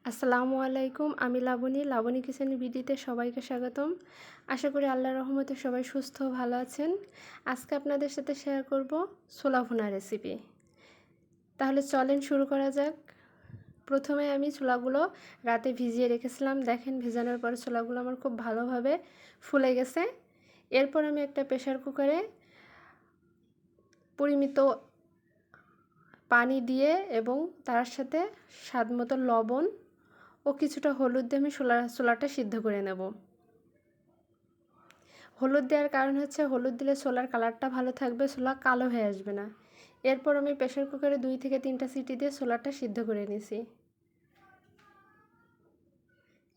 আসসালামু আলাইকুম। আমি লাবণী কিচেন ভিডিওতে সবাইকে স্বাগতম। আশা করি আল্লাহর রহমতে সবাই সুস্থ ও ভালো আছেন। আজকে আপনাদের সাথে শেয়ার করব ছোলা ভুনা রেসিপি। তাহলে চলেন শুরু করা যাক। প্রথমে আমি ছোলাগুলো রাতে ভিজিয়ে রেখেছিলাম। দেখেন ভিজানোর পরে ছোলাগুলো আমার খুব ভালোভাবে ফুলে গেছে। এরপর আমি একটা প্রেসার কুকারে পরিমিত পানি দিয়ে এবং তার সাথে স্বাদমতো লবণ ও কিছুটা হলুদ দিয়ে আমি ছোলাটা সিদ্ধ করে নেব। হলুদ দেওয়ার কারণ হচ্ছে হলুদ দিলে ছোলার কালারটা ভালো থাকবে, ছোলা কালো হয়ে আসবে না। এরপর আমি প্রেসার কুকারে 2 থেকে 3টা সিটি দিয়ে ছোলাটা সিদ্ধ করে নিয়েছি।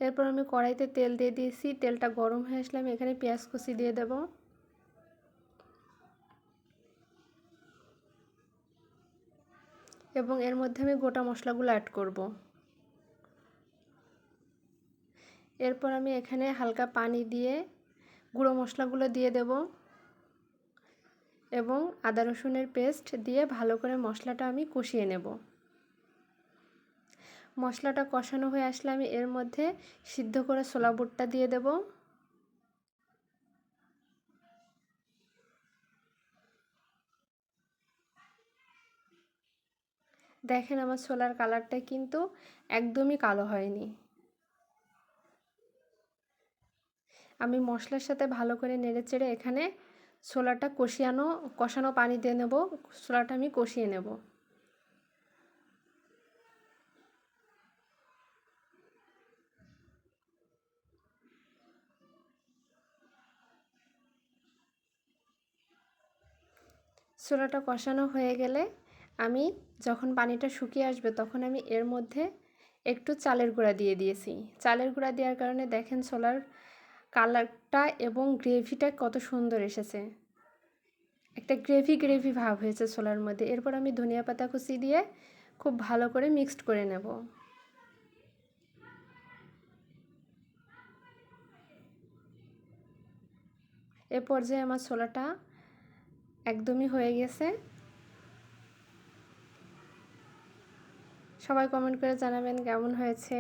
এরপর আমি কড়াইতে তেল দিয়ে দিয়েছি। তেলটা গরম হয়ে আসলে আমি এখানে পেঁয়াজ কুচি দিয়ে দেব এবং এর মধ্যে আমি গোটা মশলাগুলো অ্যাড করব। এরপর আমি এখানে হালকা পানি দিয়ে গুঁড়ো মশলাগুলো দিয়ে দেব এবং আদা রসুনের পেস্ট দিয়ে ভালো করে মশলাটা আমি কষিয়ে নেব। মশলাটা কষানো হয়ে আসলে আমি এর মধ্যে সিদ্ধ করা ছোলা বুটটা দিয়ে দেব। দেখেন আমার ছোলার কালারটা কিন্তু একদমই কালো হয়নি। আমি মশলার সাথে ভালো করে নেড়েচেড়ে এখানে ছোলাটা কষানো পানি দিয়ে নেব। ছোলাটা আমি কষিয়ে নেব। ছোলাটা কষানো হয়ে গেলে আমি যখন পানিটা শুকিয়ে আসবে তখন আমি এর মধ্যে একটু চালের গুঁড়া দিয়ে দিয়েছি। চালের গুঁড়া দেওয়ার কারণে দেখেন ছোলার কালারটা এবং গ্রেভিটা কত সুন্দর এসেছে। একটা গ্রেভি ভাব হয়েছে ছোলার মধ্যে। এরপর আমি ধনিয়া পাতা কুচি দিয়ে খুব ভালো করে মিক্সড করে নেব। এ পর্যায়ে আমার ছোলাটা একদমই হয়ে গেছে। সবাই কমেন্ট করে জানাবেন কেমন হয়েছে।